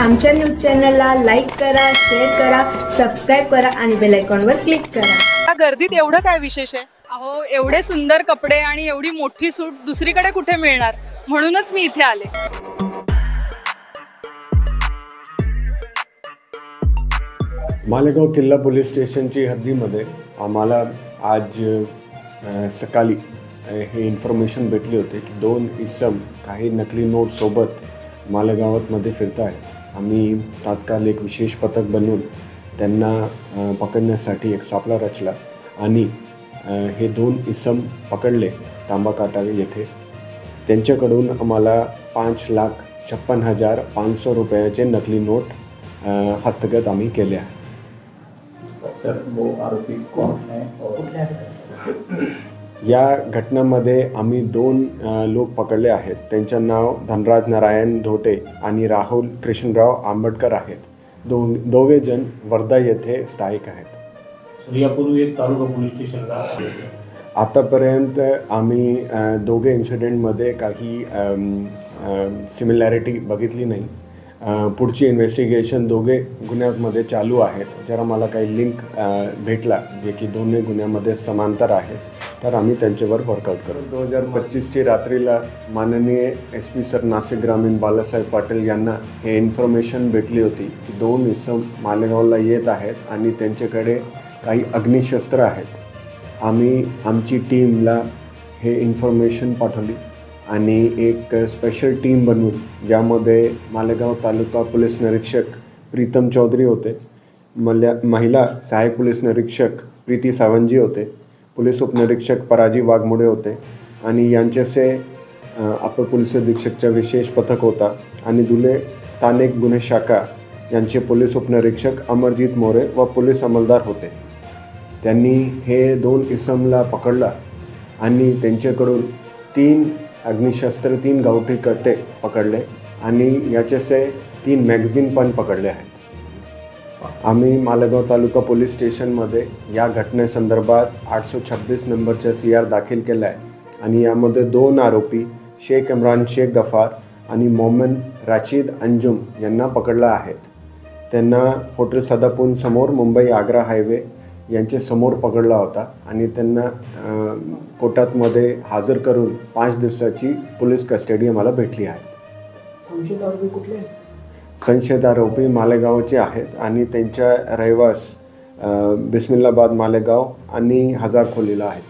आमच्या न्यूज चॅनलला लाईक करा, शेअर करा, सबस्क्राईब करा आणि बेल आयकॉनवर क्लिक करा। या गर्दीत एवढं काय विशेष आहे? अहो, एवढे सुंदर कपडे आणि एवढी मोठी सूट दुसरीकडे कुठे मिळणार, म्हणूनच मी इथे आले। मालेगाव किल्ला पोलीस स्टेशनची हद्दीमध्ये आम्हाला आज सकाळी हे इन्फॉर्मेशन भेटली होती की दोन इसम काही नकली नोट सोबत मालेगावात फिरत आहेत। आम्ही तात्काळ एक विशेष पथक बनवून त्यांना पकडण्यासाठी एक सापळा रचला आणि हे दोन इसम पकडले तांबाकाटा येथे। त्यांच्याकडून आम्हाला 5,56,500 रुपयाचे नकली नोट हस्तगत आम्ही केले आहे। सर, वो आरोपी कौन है और या घटनामध्ये आम्ही दोन लोक पकडले आहेत। त्यांचे नाव धनराज नारायण धोटे आणि राहुल कृष्णराव आंबटकर आहेत। दोघे जण वर्धा येथे स्थायिक आहेत। सर, यापूर्वी एक तालुका पोलीस स्टेशनला आतापर्यंत आम्ही दोघे इन्सिडेंटमध्ये काही सिमिलॅरिटी बघितली नाही। पुढची इन्व्हेस्टिगेशन दोघे गुन्ह्यांमध्ये चालू आहेत। जर मला काही लिंक भेटला जे की दोन्ही गुन्ह्यांमध्ये समांतर आहे तर आम्ही त्यांच्यावर वर्कआउट करू। 2025ची रात्रीला माननीय SP सर नाशिक ग्रामीण बालासाहेब पाटील यांना हे इन्फॉर्मेशन भेटली होती की दोन इसम मालेगावला येत आहेत आणि त्यांच्याकडे काही अग्निशस्त्र आहेत। आम्ही आमची टीमला हे इन्फॉर्मेशन पाठवली आणि एक स्पेशल टीम बनवून ज्यामध्ये मालेगाव तालुका पोलीस निरीक्षक प्रीतम चौधरी होते, महिला सहाय्यक पोलीस निरीक्षक प्रीती सावंतजी होते, पोलीस उपनिरीक्षक पराजी वाघमोडे होते आणि यांच्याचे अपर पोलीस अधीक्षकचा विशेष पथक होता आणि दुले स्थानिक गुन्हे शाखा यांचे पोलीस उपनिरीक्षक अमरजीत मोरे व पोलीस अंमलदार होते। त्यांनी हे दोन इसमला पकडला आणि त्यांच्याकडून 3 अग्निशस्त्र, 3 गावठी कट्टे पकडले आणि याच्याचे 3 मॅगझिन पण पकडले आहेत। आम्ही मालेगाव तालुका पोलीस स्टेशनमध्ये या घटनेसंदर्भात 826 नंबरचा CR दाखल केला आहे आणि यामध्ये 2 आरोपी शेख इम्रान शेख गफार आणि मोहम्मद राशीद अंजुम यांना पकडला आहेत। त्यांना हॉटेल सदापून समोर मुंबई आग्रा हायवे यांच्या समोर पकडला होता आणि त्यांना कोर्टामध्ये हजर करून 5 दिवसाची पोलीस कस्टडी आम्हाला भेटली आहे। संशयित आरोपी कुठले आहेत? संशयित आरोपी मालेगावचे आहेत आणि त्यांच्या रहिवास बिस्मिल्लाबाद मालेगाव आणि हजार खोलीला आहेत।